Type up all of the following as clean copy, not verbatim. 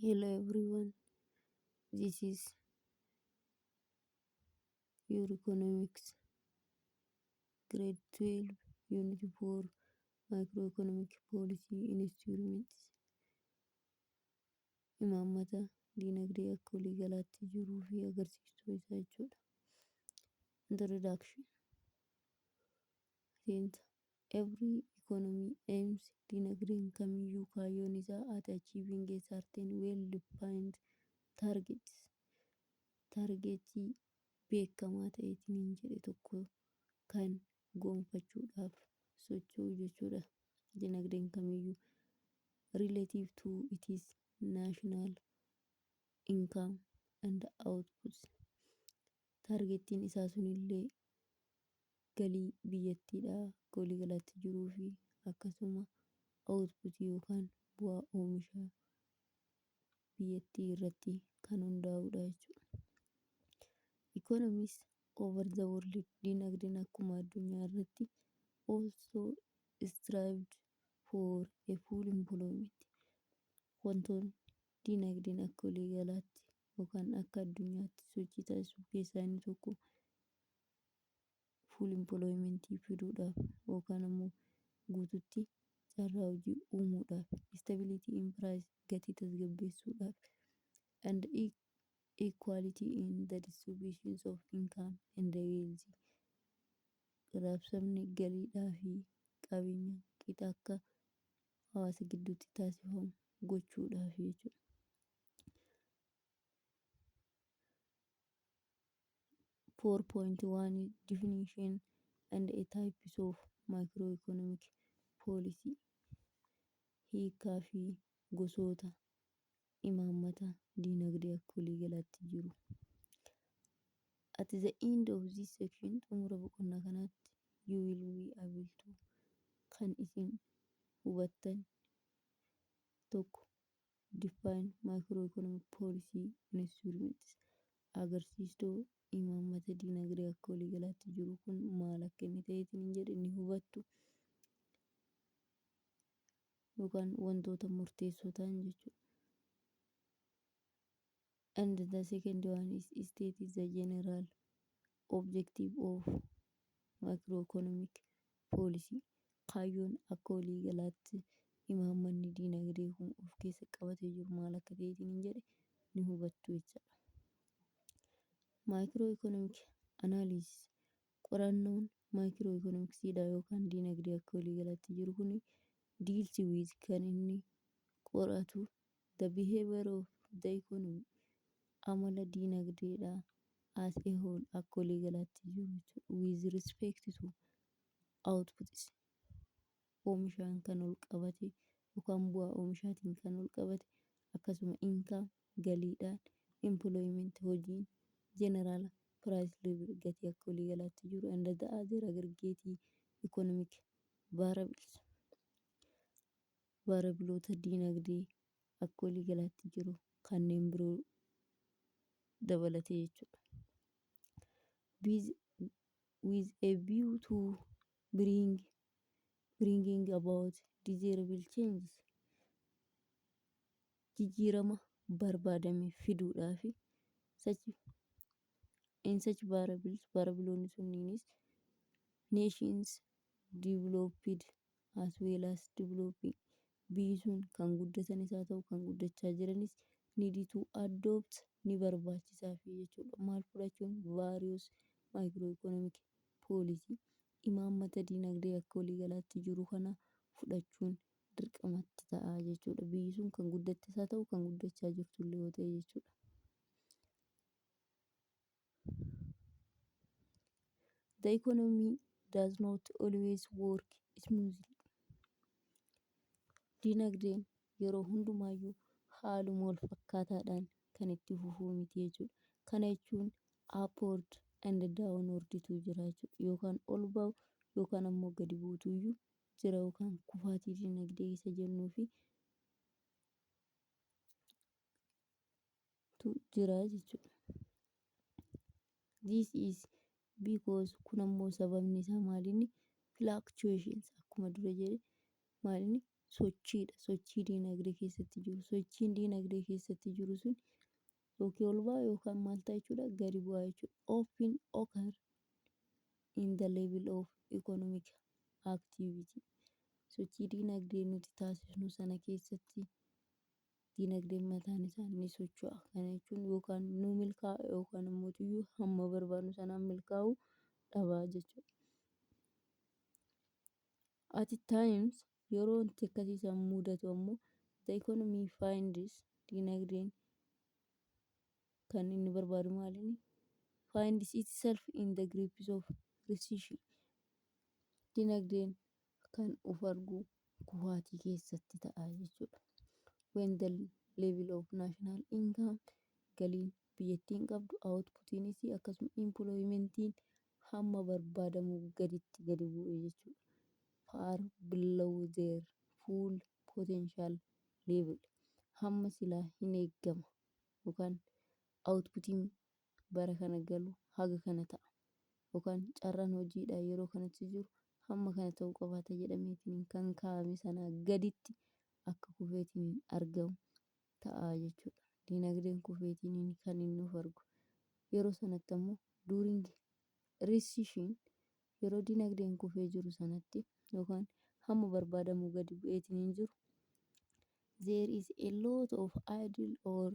Hello everyone, this is your economics grade 12 unit 4 microeconomic policy instruments imaammata diinagdee akka waliigalaatti jiruu fi agarsiistuu isaa jechuudha. Introduction. Hint. Every economy aims diinagdeen kamiyyuu kaayyoon isaa at achieving a certain well defined targets. Targetii beekamaa ta'eetiin jedhe tokko kan gonfachuudhaaf socho'u jechuudha. Dinagdeen kamiyyuu relative to its national income and outputs. Targetiin isaa sunillee galii biyyattiidhaa akka waliigalaatti jiruu fi akkasuma outputii yookaan bu'aa oomisha biyyattii irratti kan hundaa'udha jechuudha. Economies over the world dinagdeen akkuma addunyaa irratti also strived for a full employment. Wantoonni dinagdeen akka waliigalaatti yookaan akka addunyaatti sochii taasisu keessaa inni tokko full employment fiduudhaaf yookaan ammoo guututti carraa hojii uumuudhaaf, stability in price gatii tasgabbeessuudhaaf and equality in the distributions of income and wealth. Raabsamni galiidhaa fi qabeenya qixa akka hawaasa gidduutti taasifamu gochuudhaaf jechuudha. 4.1 definition and a types of microeconomic policy. Hiikaa fi gosoota imaammata diinagdee akka waliigalaatti jiru. At the end of this section xumura boqonnaa kanaatti you will be able to kan isin hubattan tokko define microeconomic policy instruments agarsiistuu imaammata diinagdee akka waliigalaatti jiru kun maal akka inni ta'eetiin jedhe ni hubattu yookaan wantoota murteessoo ta'an jechuudha. And the second one is state is the general objective of microeconomic policy. Kaayyoon akka waliigalaatti imaammanni diinagdee kun of keessa qabatee jiru maal akka ta'eetiin jedhe ni hubattu jechuudha. Microeconomic analysis qorannoon microeconomicsiidha yookaan diinagdee akka waliigalaatti jiru kun deals with kan inni qoratu the behavior of the economy amala diinagdeedha as a whole akka waliigalaatti jiru jechuudha. With respect to outputs oomishaan kan ol qabate yookaan bu'aa oomishaatiin kan ol qabate akkasuma income galiidhaan employment hojiin general price level gatii akka waliigalaatti jiru and the other aggregate economic variables variabloota diinagdee akka waliigalaatti jiru kanneen biroo dabalatee jechuudha. With a view to bringing about desirable changes jijjiirama barbaadame fiduudhaaf such variabloonni sunniinis nations developed as well as developing biyyi sun kan guddatan isaa ta'u kan guddachaa jiranis need to adopt ni barbaachisaaf jechuudha. Maal fudhachuun various microeconomic policy imaammata diinagdee akka waliigalaatti jiru kana fudhachuun dirqamatti ta'a jechuudha. Biyyi sun kan guddatte isaa ta'u kan guddachaa jirtu illee yoo ta'e jechuudha. The economy does not always work smoothly. Diinagdeen yeroo hundumaayyuu haaluma wal fakkaataadhaan kan itti fufuu miti jechuudha. Kana jechuun upward and downwardtu jira jechuudha. Yookaan ol ba'u yookaan ammoo gadi buutuyyuu jira yookaan kufaatii diinagdee isa jennuu fi jira jechuudha. This is because kun ammoo sababni isaa maalinni fluctuations akkuma dura jedhe maalinni sochiidha. Sochii diinagdee keessatti jiru. Sochiin diinagdee keessatti jiru sun yookiin ol ba'a yookaan maal ta'a jechuudha, gadi bu'aa jechuudha. Often occur in the level of economic activity. Sochii diinagdee nuti taasisnu sana keessatti diinagdeen mataan isaa ni socho'a. Kana jechuun yookaan nu milkaa'a yookaan immoo hamma barbaadnu sanaan milkaa'uu dhabaa jechuudha. At times yeroo wanti akkasii isaan mudatu ammoo the economy finds diinagdeen kan inni barbaadu maaliin finds itself in the grips of recession. Diinagdeen kan of argu kufaatii keessatti ta'a jechuudha. When the level of national income, galiin biyyattiin qabdu, outputiinis akkasuma employmentiin hamma barbaadamu gaditti gadi bu'e jechuudha. Far below their full potential level, hamma silaa hin eeggama yookaan outputiin bara kana galu haga kana ta'a yookaan carraan hojiidha yeroo kanatti jiru hamma kana ta'uu qabaata jedhameetiin kan kaa'ame sanaa gaditti akka kufeetiin argamu ta'a jechuudha. Diinagdeen kufeetiin kan inni of argu yeroo sanatti ammoo during recession, yeroo diinagdeen kufee jiru sanatti yookaan hamma barbaadamu gadi bu'eetiin jiru, there is a lot of idle or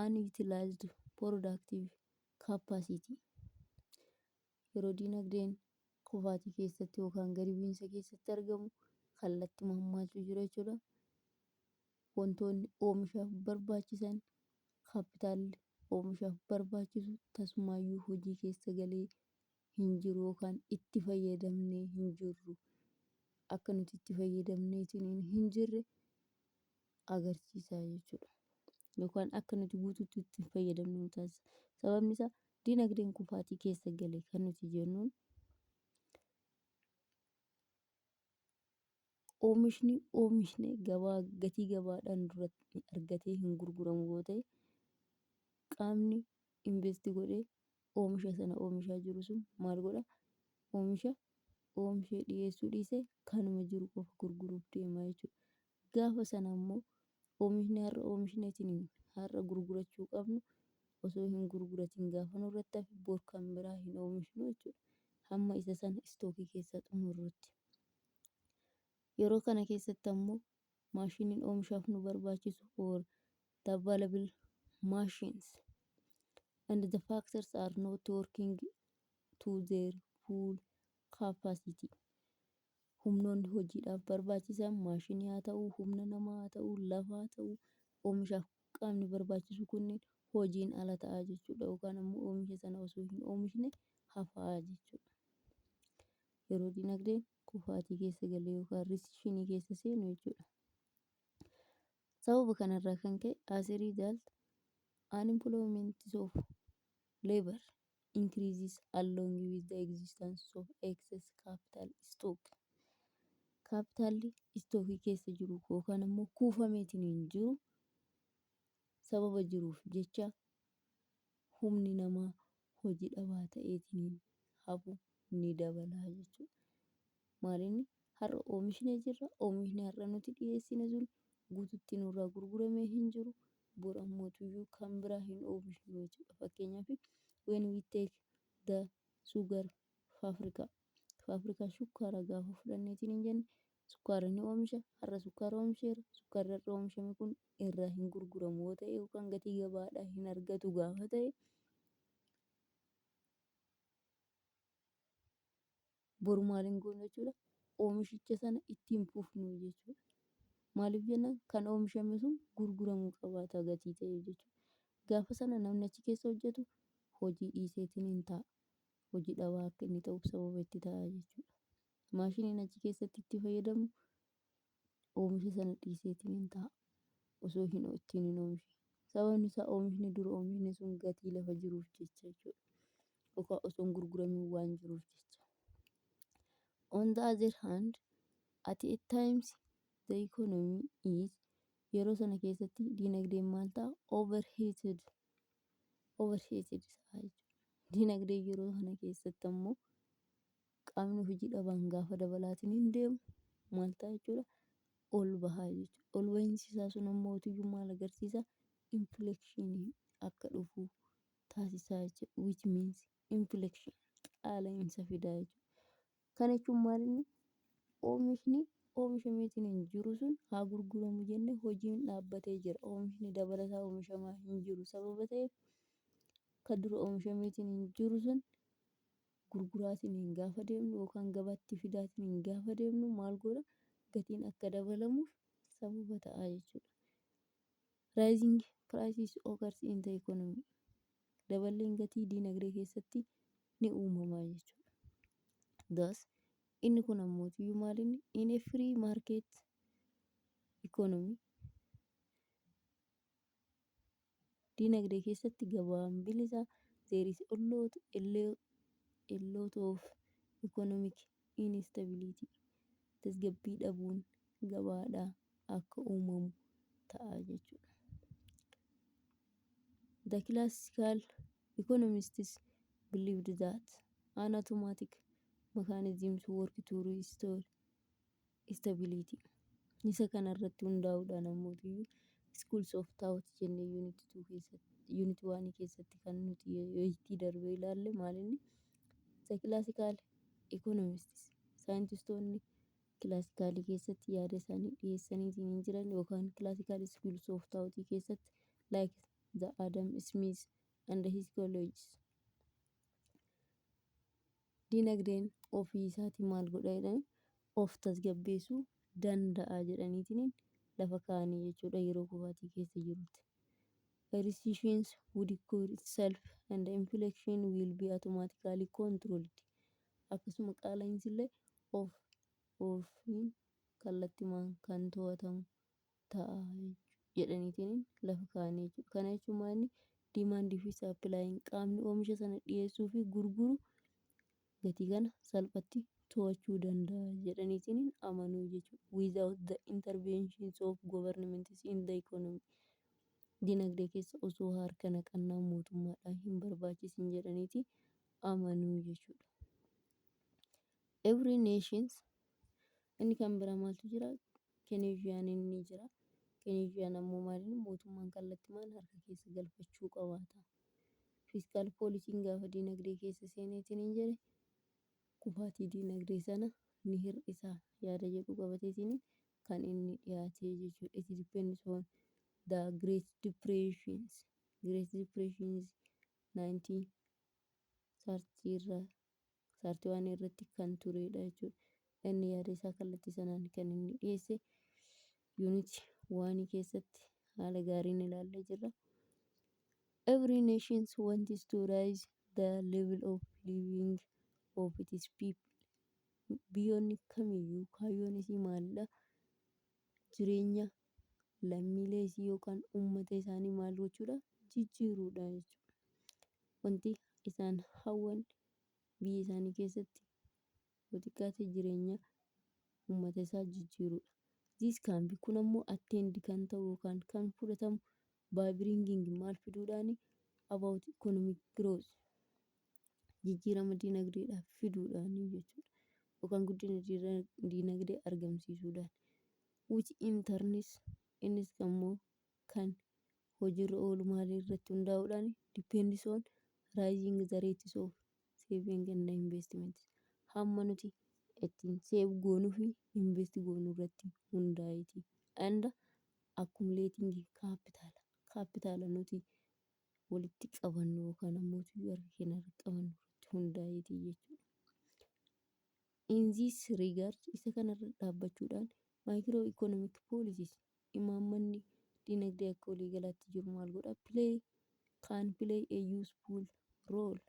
unutilized productive capacity. Yeroo diinagdeen kufaatii keessatti yookaan gadi bu'iinsa keessatti argamu kallattii mammaaltu jira jechuudha. Wantoonni oomishaaf barbaachisan kaapitaalli oomishaaf barbaachisu tasumaayyuu hojii keessa galee hin jiru yookaan itti fayyadamnee hin jirru. Akka nuti itti fayyadamneetiin hin jirre agarsiisa jechuudha. Yookaan akka nuti guutuutti itti fayyadamnu nu taasisa. Sababni isaa diinagdeen kufaatii keessa galee kan nuti jennuun oomishni gabaa gatii gabaadhaan duratti argatee hin gurguramu yoo ta'e, qaamni investi godhee oomisha sana oomishaa jiru sun maal godha? Oomishee dhiyeessuu dhiisee kanuma jiru qofa gurguruuf deemaa jechuudha. Gaafa sana ammoo oomishni har'a oomishneetiin har'a gurgurachuu qabnu osoo hin gurguratiin gaafa nurratti hafe bor kan biraa hin oomishnu jechuudha. Hamma isa sana istookii keessa xumurrutti. Yeroo kana keessatti ammoo maashiniin oomishaaf nu barbaachisu or the available machines and the factors are not working to their full capacity. Humnoonni hojiidhaaf barbaachisan maashinii haa ta'uu, humna namaa haa ta'uu, lafa haa ta'uu, oomishaaf qaamni barbaachisu kunneen hojiin ala ta'aa jechuudha. Yookaan ammoo oomisha sana osoo hin oomishne hafaa jechuudha. Yeroo diinagdeen kufaatii keessa galee yookaan risishinii keessa seenu jechuudha. Sababa kanarraa kan ka'e as a result unemployment of labor increases along with the existence of excess capital stock. Kaapitaalli istookii keessa jiru yookaan ammoo kuufameetiin hin jiru sababa jiruuf jecha humni namaa hojii dhabaa ta'eetiin hafu ni dabalaa jechuudha. Maalinni har'a oomishne jirra, oomishni har'a nuti dhiyeessine sun guututti nurraa gurguramee hin jiru, bor ammootuyyuu kan biraa hin oomishnu jechuudha. Fakkeenyaaf when we take the sugar fabrica shukkaaraa gaafa fudhanneetiin hin jenne sukkaara ni oomisha, har'a sukkaara oomisheera, sukkaarri har'a oomishame kun irraa hin gurguramu yoo ta'e yookaan gatii gabaadhaa hin argatu gaafa ta'e bor maaliin goonu jechuudha, oomishicha sana ittiin fufnu jechuudha. Maaliif jennaan kan oomishame sun gurguramuu qabaata gatii ta'e jechuudha. Gaafa sana namni achi keessa hojjetu hojii dhiiseetiin hin ta'a. Hojii dhabaa akka inni ta'uuf sababa itti ta'a jechuudha. Maashiniin achi keessatti itti fayyadamu oomisha sana dhiiseetiin hin ta'a osoo ittiin hin oomishne. Sababni isaa oomishni dura oomishne sun gatii lafa jiruuf jecha jechuudha. Yookaan osoo hin gurguramin waan jiruuf jecha. On the other hand, at times the economy is yeroo sana keessatti diinagdeen maal ta'a? Overheated ta'a jechuudha. Diinagdeen yeroo sana keessatti ammoo qaamni hojii dhabaan gaafa dabalaatiin hin deemu maal ta'a jechuudha? ol bahaa jechuudha. Ol bahiinsi isaa sun ammoo maal agarsiisa? Inflekshinii akka dhufu taasisaa jechuudha. Which means inflection qaala'insa fidaa jechuudha. Kana jechuun maalinni oomishni oomishameetiin jiru sun haa gurguramu jennee hojiin dhaabbatee jira. Oomishni dabalataa oomishamaa hin jiru sababa ta'eef kan dura oomishameetiin jiru sun gurguraatiin gaafa deemnu yookaan gabaatti fidaatiin gaafa deemnu maal godha? Gatiin akka dabalamuuf sababa ta'a jechuudha. Rising prices occurs in the economy. Daballeen gatii diinagdee keessatti ni uumama jechuudha. Thus inni kun ammoo maalinni in a free market economy diinagdee keessatti gabaan bilisa there is a lot of economic instability. Tasgabbii dhabuun gabaadhaa akka uumamu ta'a jechuudha. The classical economists believed that an automatic mechanisms work to restore stability. Isa kanarratti hundaa'uudhaan ammoo schools of thought jennee unit 1 keessatti kan nuti itti darbee ilaalle maalinni the classical economists saayintistoonni kilaasikaalii keessatti yaada isaanii dhiyeessaniitiin hin jiran yookaan classical schools of thought keessatti like the Adam Smith and his colleagues diinagdeen ofii isaatii maal godha jedhanii of tasgabbeessuu danda'a jedhaniitiin lafa kaa'anii jechuudha yeroo kufaatii keessa jirutti. A recession would occur itself and the inflation will be automatically controlled. Akkasuma qaala'insi illee ofiin kallattimaan kan to'atamu ta'a jedhaniitiin lafa kaa'anii jechuudha. Kana jechuun maalni diimaandii fi saappilaayiin qaamni oomisha sana dhiyeessuu fi gurguru gatii kana salphatti to'achuu danda'a jedhaniitiin amanuu jechuudha. Without the interventions of governments in the economy. Diinagdee keessa osoo harka naqannaa mootummaadhaan hin barbaachisin jedhaniiti amanuu jechuudha. Every nations inni kan bira maaltu jira? Keneeziyaan inni jira. Keneeziyaan ammoo maalinni mootummaan kallattimaan harka keessa galfachuu qabaata. Fiiskaal poolisiin gaafa diinagdee keessa seeneetiin hin jedhe kufaatii diinagdee sana ni hir'isa yaada jedhu qabateetiin kan inni dhiyaatee jechuudha. It depends on the Great Depressions. Great Depressions 1931 irratti kan turedha jechuudha. Inni yaada isaa kallattii sanaan kan inni dhiyeesse unit 1 keessatti haala gaariin ilaallee jirra. Every nation wants to raise the level of living of its people. Biyyoonni kamiyyuu kaayyoon isii maalidha? Jireenya lammiilee isii yookaan uummata isaanii maal gochuudha? Jijjiiruudha jechuudha. Wanti isaan hawwan biyya isaanii keessatti xiqqaate jireenya uummata isaa jijjiiruudha. This can be kun ammoo attend kan ta'u yookaan kan fudhatamu by bringing maal fiduudhaani about economic growth jijjiirama diinagdeedhaaf fiduudhaani jechuudha. Yookaan guddina diinagdee argamsiisuudhaan. Which in turns innis ammoo kan hojiirra oolu maalii irratti hundaa'uudhaan depends on rising the rates of saving and investment. Hamma nuti ittiin save goonuu fi invest goonuu irratti hundaa'eeti. And accumulating capital nuti walitti qabannu yookaan ammoo harka keenya irratti qabannu irratti hundaa'eeti jechuudha. In this regard isa kanarra dhaabbachuudhaan micro economic policies imaammanni diinagdee akka waliigalaatti jiru maal godha? Can play a useful role.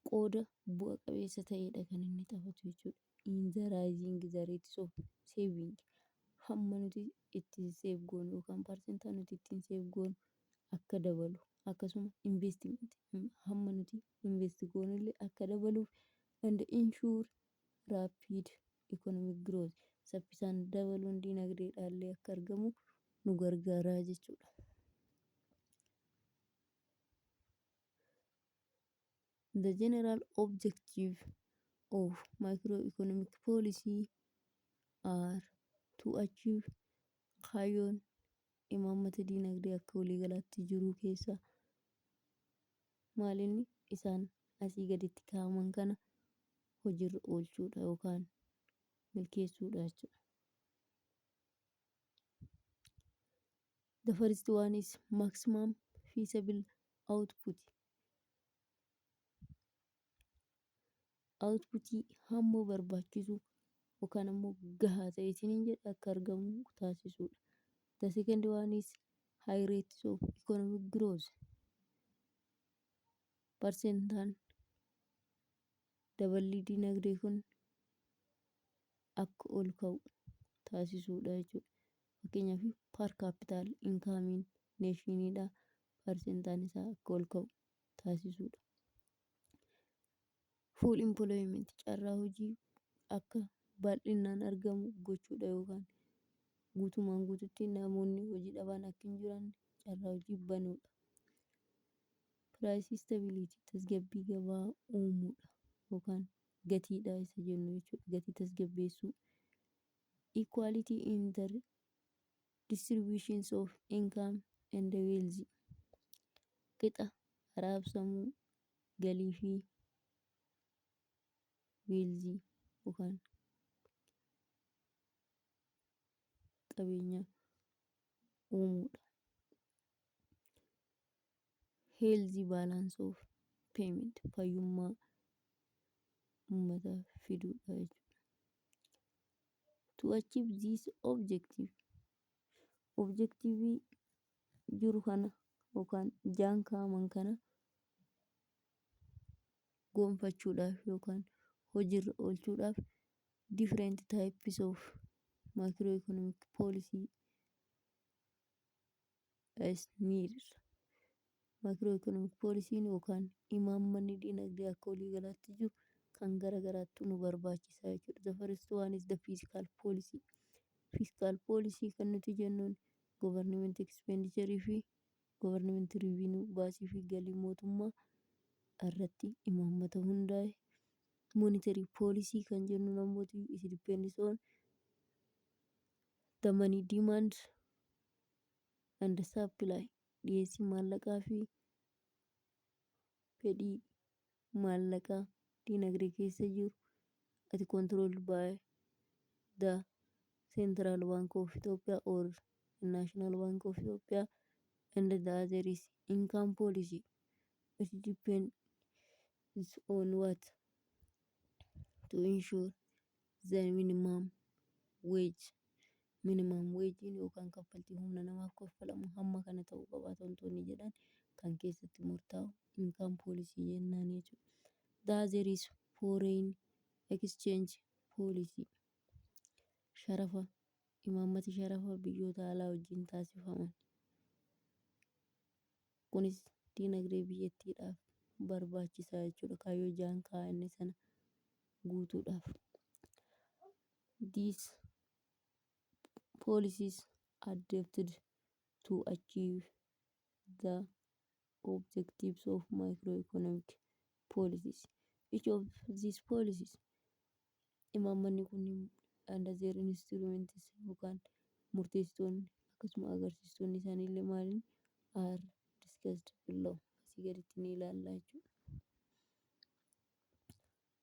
Qooda bu'a qabeessa ta'edha kan inni taphatu jechuudha. In the rising the rates of saving hamma nuti ittiin save goonu yookaan parsentaa nuti ittiin save goonu akka dabalu akkasuma investment hamma nuti invest goonullee akka dabaluuf and ensure rapid economic growth saffisaan dabaluun diinagdeedhaallee akka argamu nu gargaaraa jechuudha. The general objective of microeconomic policy are to achieve kaayyoon imaammata diinagdee akka waliigalaatti jiru keessa maalinni isaan asii gaditti kaa'aman kana hojiirra oolchuudha yookaan milkeessuudha jechuudha. The first one is maximum feasible output. Outputii hamma barbaachisu yookaan ammoo gahaa ta'eetiin jedha akka argamu taasisuudha. The second one is high rates of economic growth. Parsentaan daballi diinagdee kun akka ol ka'u taasisuudha jechuudha. Fakkeenyaaf per capital income neeshiniidha. Parsentaan isaa akka ol ka'u taasisuudha. Full employment carraa hojii akka bal'inaan argamu gochuudha yookaan guutumaan guututti namoonni hojii dhaban akka hin jiranne carraa hojii banuudha. Price stability tasgabbii gabaa uumuudha yookaan gatiidha isa jennu jechuudha. Gatii tasgabbeessuu. Equality in the distributions of income and wealth. Qixa raabsamuu galii fi weelzii yookaan qabeenya uumuudha. Healthy balance of payment fayyummaa uummataa fiduudha jechuudha. To achieve this objective jiru kana yookaan jaan kaa'aman kana gonfachuudhaaf yookaan hojiirra oolchuudhaaf different types of macroeconomic policy is needed. Macroeconomic policy yookaan imaammanni diinagdee akka waliigalaatti jiru kan garagaraattu nu barbaachisaa jechuudha. The first one is the fiscal policy. Fiscal policy kan nuti jennuun government expenditure fi government revenue baasii fi galii mootummaa irratti imaammata hundaa'e. Monetary policy kan jennu namooti is depends on the money demand and the supply. Dhiyeessii maallaqaa fi fedhii maallaqaa diinagdee keessa jiru ati controlled by the Central Bank of Ethiopia or National Bank of Ethiopia, and the other is income policy. It depends on what? To ensure the minimum wage. Minimum wage yookaan kaffaltii humna namaaf kaffalamu hamma kana ta'uu qabaata wantoonni jedhan kan keessatti murtaa'u income policy jennaan jechuudha. The other is foreign exchange policy. Sharafa imaammati sharafa biyyoota alaa wajjin taasifaman. Kunis diinagdee biyyattiidhaaf barbaachisaa jechuudha. Kaayyoo jaan kaa'anne sana guutuudhaaf. These policies adapted to achieve the objectives of microeconomic policies. Each of these policies imaammanni kun under their instruments yookaan murteessitoonni akkasuma agarsiistoonni isaaniillee maaliin are discussed below. Asii gaditti ni ilaalla jechuudha.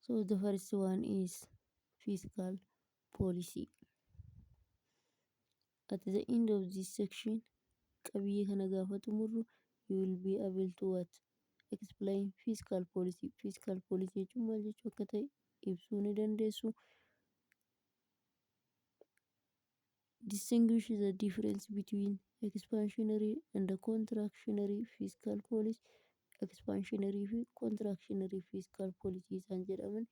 So the first one is fiscal policy. At the end of this section qabiyyee kana gaafa xumurru you will be able to what? Explain fiscal policy. Fiscal policy jechuun maal jechuu akka ta'e ibsuu ni dandeessu. Distinguish the difference between expansionary and the contractionary fiscal policy. Expansionary fi contractionary fiscal policy isaan jedhaman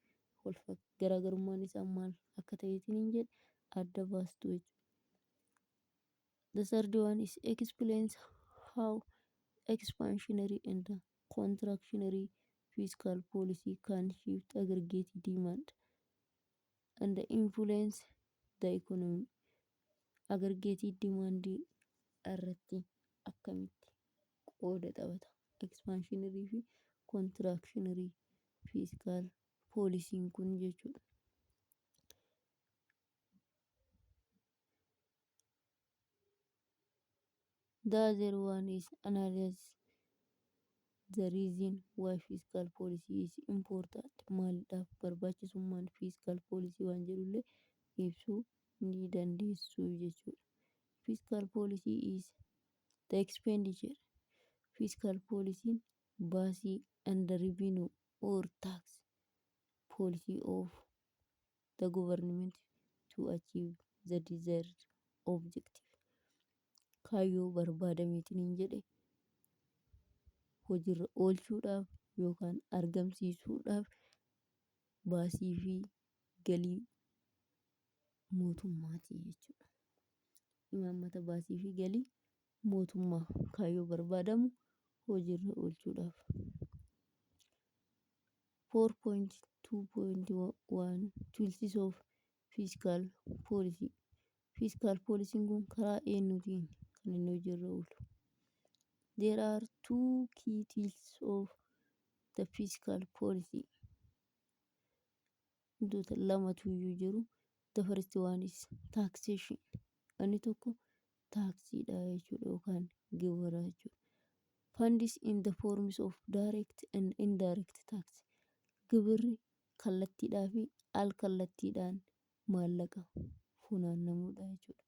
garaagarummaan isaa maal akka ta'eetiin hin jedhe adda baastu jechuudha. The third one is explains how expansionary and contractionary fiscal policy can shift aggregate demand and influence the economy. Aggregate demand irratti akkamitti qooda taphata? Expansionary fi contractionary fiscal policy kun jechuudha. The other one is analyze the reason why fiscal policy is important. Maaliidhaaf barbaachisummaan fiscal policy waan jedhullee ibsuu ni dandeessu jechuudha. Fiscal policy is the expenditure. Fiscal policy baasii and the revenue or tax policy of the government to achieve the desired objective. Kaayyoo barbaadameetiin jedhe hojiirra oolchuudhaaf yookaan argamsiisuudhaaf baasii fi galii mootummaati jechuudha. Imaammata baasii fi galii mootummaa kaayyoo barbaadamu hojiirra oolchuudhaaf. 4.2.1 Tools of Fiscal Policy. Fiscal policy kun karaa eenyutiin kan inni hojiirra oolu? There are two key tools of the fiscal policy. Wantoota lamatu iyyuu jiru. The first one is taxation. Inni tokko taaksiidha jechuudha yookaan gibira jechuudha. Funds in the forms of direct and indirect tax. Gibirri kallattiidhaa fi al-kallattiidhaan maallaqa funaanamudha jechuudha.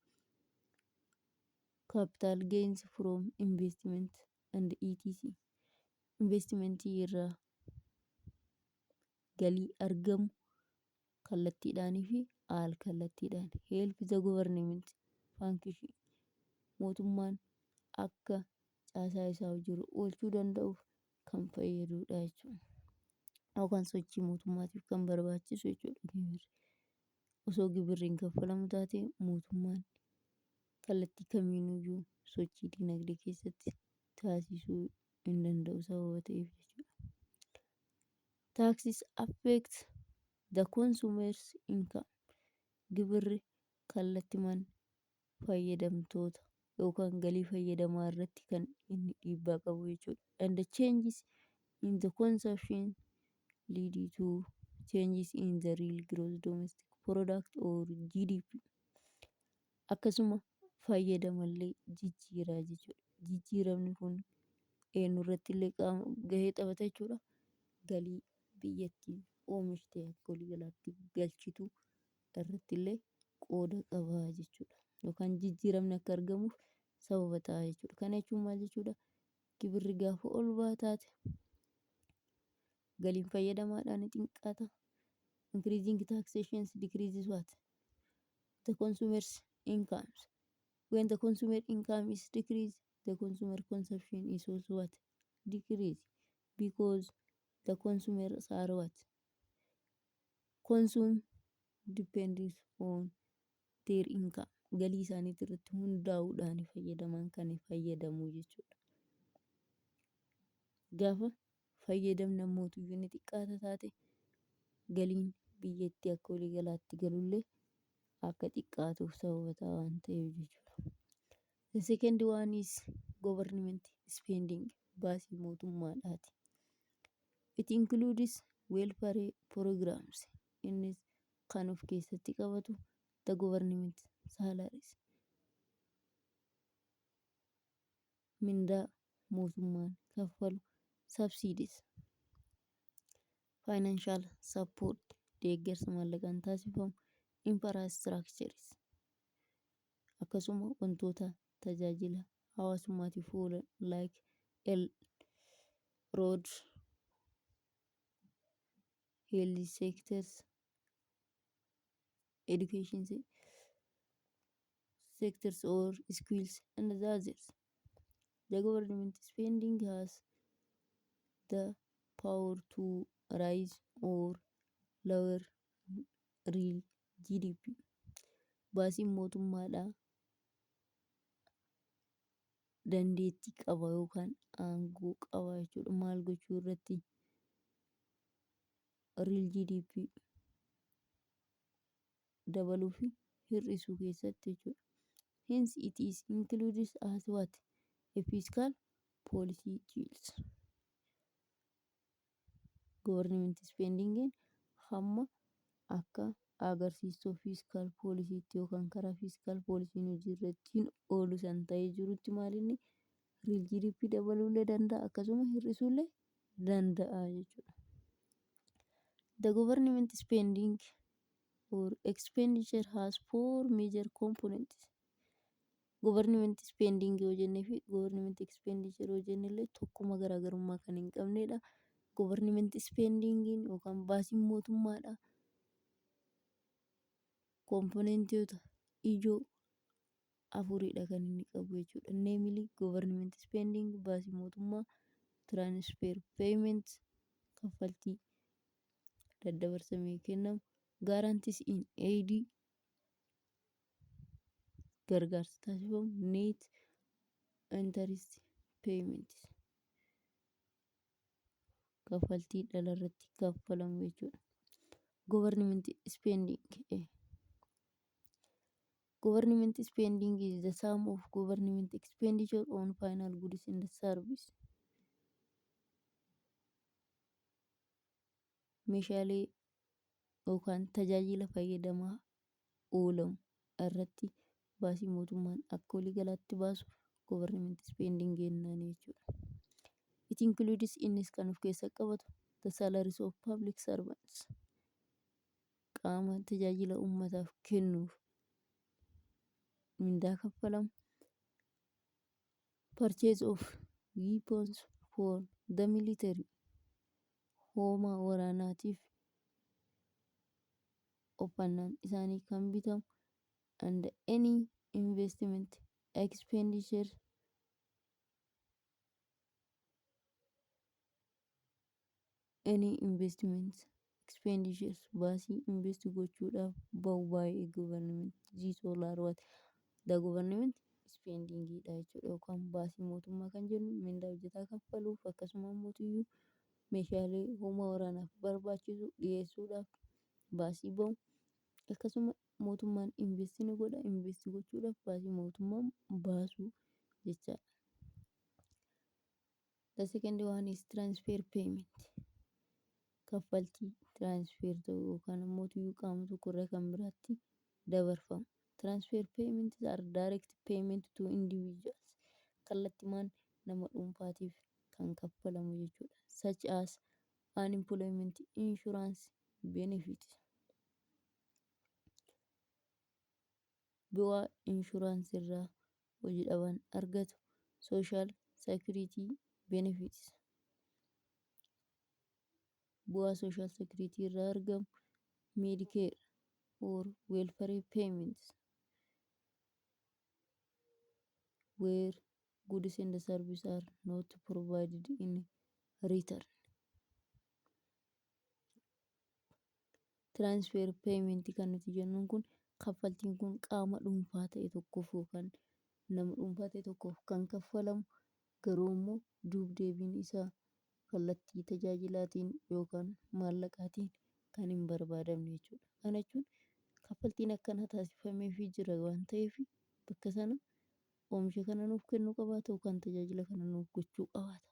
Capital gains from investment and etc. Investmentii irraa galii argamu kallattiidhaanii fi al-kallattiidhaan help the government function. Mootummaan akka caasaa isaa hojiirra oolchuu danda'uuf kan fayyadudha jechuudha. Yookaan sochii mootummaatiif kan barbaachisu jechuudha gibirri. Osoo gibirri hin kaffalamu taate mootummaan kallattii kamiinuyyuu sochii dinagdee keessatti taasisuu hin danda'u sababa ta'eef jechuudha. Taxes affect the consumer's income. Gibirri kallattiimaan fayyadamtoota yookaan galii fayyadamaa irratti kan inni dhiibbaa qabu jechuudha. And the changes in the consumption lead to changes in the real gross domestic product or GDP. Akkasuma fayyadamallee jijjiiraa jechuudha. Jijjiiramni kun eenyurratti illee gahee taphata jechuudha. Galii biyyattiin oomishtee akka waliigalaatti galchitu irratti illee qooda qabaa jechuudha. Yookaan jijjiiramni akka argamuuf sababa ta'a jechuudha. Kana jechuun maal jechuudha? Gibirri gaafa ol baataate galiin fayyadamaadhaan xiqqaata. Increasing taxations decreases what? The consumer's incomes. When the consumer income is decreased, the consumer consumption is also what? Decrease. Because the consumers are what? Consume depends on their income. Galii isaaniitti irratti hundaa'uudhaan fayyadaman kan fayyadamu jechuudha. Gaafa fayyadamni mootuyyuu ni xiqqaata taate galiin biyyattii akka waliigalaatti galullee akka xiqqaatuuf sababa ta'a waan ta'eef jechuudha. The second one is government spending. Baasii mootummaadhaati. It includes welfare programs. Innis kan of keessatti qabatu the government salaries. Mindaa mootummaan kaffalu subsidies. Financial support deeggarsa maallaqaan taasifamu infrastructures. Akkasuma wantoota tajaajila hawaasummaatiif oolan like road, health sectors, education sectors or schools and the others. The government spending has the power to rise or lower real GDP. Baasiin mootummaadhaa dandeettii qaba yookaan aangoo qaba jechuudha. Maal gochuu irratti? Real GDP dabaluu fi hir'isuu keessatti jechuudha. Hence it is included as what? A fiscal policy tools. Government spending hamma akka agarsiistuu fiiskaal poolisiitti yookaan karaa fiiskaal poolisiin hojiirra ittiin oolu san ta'ee jirutti maalinni riil GDP dabaluullee danda'a akkasuma hir'isuullee danda'a jechuudha. The government spending or expenditure has four major components. Government spending yoo jennee fi government expenditure yoo jennellee tokkuma garaagarummaa kan hin qabnedha. Government spendingiin yookaan baasiin mootummaadha. Komponentoota ijoo afuridha kan inni qabu jechuudha. Namely government spending baasii mootummaa, transfer payment kaffaltii daddabarsamee kennamu, guarantees in aid gargaarsa taasifamu, net interest payment kaffaltii dhala irratti kaffalamu jechuudha. Government spending Government spending is the sum of government expenditure on final goods and service. Meeshaalee yookaan tajaajila fayyadamaa oolamu irratti baasii mootummaan akka waliigalaatti baasu government spending jennaan jechuudha. It includes innis kan of keessa qabatu the salaries of public servants, qaama tajaajila uummataaf kennuuf mindaa kaffalamu, purchase of weapons for the military, hoomaa waraanaatiif uffannaan isaanii kan bitamu, and any investment expenditure baasii invest gochuudhaaf bahu baay'ee government soolaarwaati. The government spending dha jechuudha yookaan baasii mootummaa kan jennu mindaa hojjetaa kaffaluuf akkasuma mootiyyuu meeshaalee hoomaa waraanaaf barbaachisu dhiyeessuudhaaf baasii bahu akkasuma mootummaan invest ni godha, invest gochuudhaaf baasii mootummaan baasu jechaadha. The second one is transfer payment. Kaffaltii transfer ta'u yookaan mootiyyuu qaama tokko irraa kan biraatti dabarfamu. Transfer payments are direct payment to individuals. Kallattimaan nama dhuunfaatiif kan kaffalamu jechuudha. Such as unemployment insurance benefits. Bu'aa inshuraansii irraa hojii dhaban argatu. Social security benefits. Bu'aa social security irraa argamu. Medicare or welfare payments where goods and services are not provided in return. Transfer payment kan nuti jennuun kun kaffaltiin kun qaama dhuunfaa ta'e tokkoof yookaan nama dhuunfaa ta'e tokkoof kan kaffalamu garuu immoo duubdeebiin isaa kallattii tajaajilaatiin yookaan maallaqaatiin kan hin barbaadamne jechuudha. Kana jechuun kaffaltiin akkana taasifameefii jira waan ta'eef bakka sana oomisha kana nuuf kennuu qabaata yookaan tajaajila kana nuuf gochuu qabaata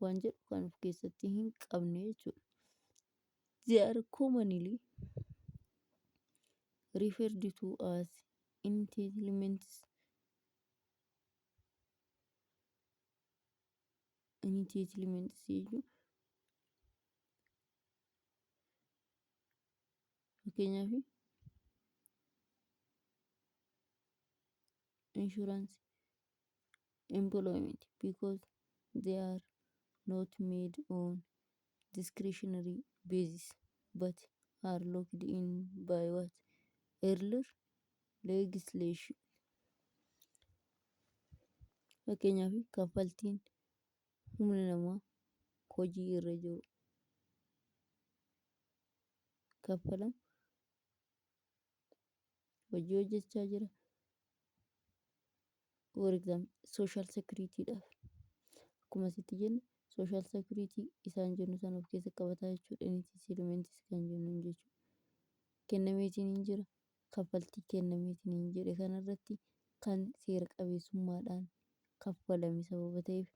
waan jedhu kan of keessatti hin qabne jechuudha. They are commonly referred to as entitlements. Entitlements jechuun fakkeenyaaf insurance employment because they are not made on discretionary basis but are locked in by what earlier legislation. Fakkeenyaaf kaffaltiin humna namaa hojii irra jiru kaffalamu hojii hojjechaa jira. For example social security dhaaf akkuma asitti jenne social security isaan jennu sana of keessa qabataa jechuudha. Entitlements kan jennuun jechuudha. Kennameetiin hin jira kaffaltii kennameetiin hin jedhe kanarratti kan seera qabeessummaadhaan kaffalame sababa ta'eef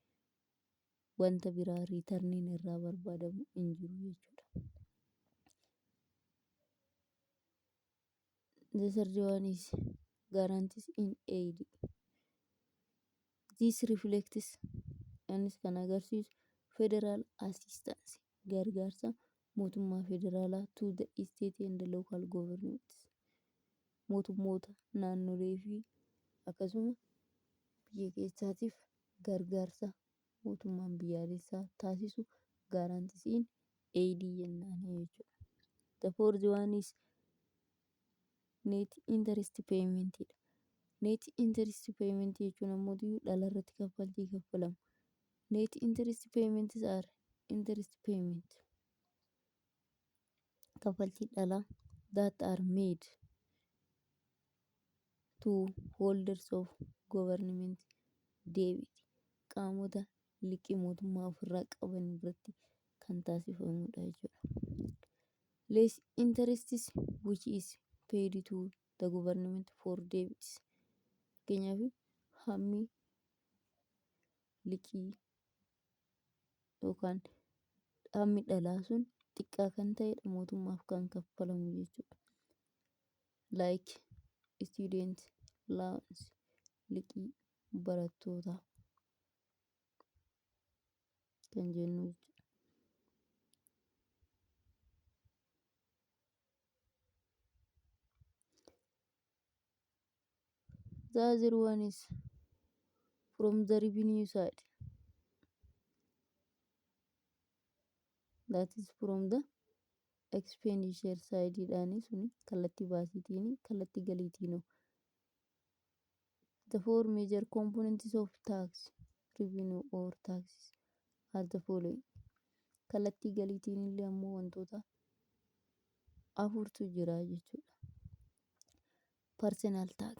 wanta biraa riitarniin irraa barbaadamu hin jiru jechuudha. The third one is guarantees in aid. This reflects innis kan agarsiisu federal assistance gargaarsa mootummaa federaalaa to the state and the local governments mootummoota naannolee fi akkasuma biyya keessaatiif gargaarsa mootummaan biyyaalessaa taasisu guarantees in aid jennaan jechuudha. The fourth one is net interest payment dha. Net interest payment jechuun ammoo dhala irratti kaffaltii kaffalamu. Net interest payments are interest payment kaffaltii dhalaa that are made to holders of government debt qaamota liqii mootummaa ofirraa qaban irratti kan taasifamudha jechuudha. Less interest which is paid to the government for debts. Fakkeenyaaf hammi liqii yookaan hammi dhalaa sun xiqqaa kan ta'edha mootummaaf kan kaffalamu jechuudha. Like student loans liqii barattootaa kan jennu jechuudha. The other one is from the revenue side, that is from the expenditure side dhaani suni kallattii baasiitiin kallattii galiitiinoo. The four major components of tax revenue or taxes are the following. Kallattii galiitiin illee ammoo wantoota afurtu jira jechuudha. Personal tax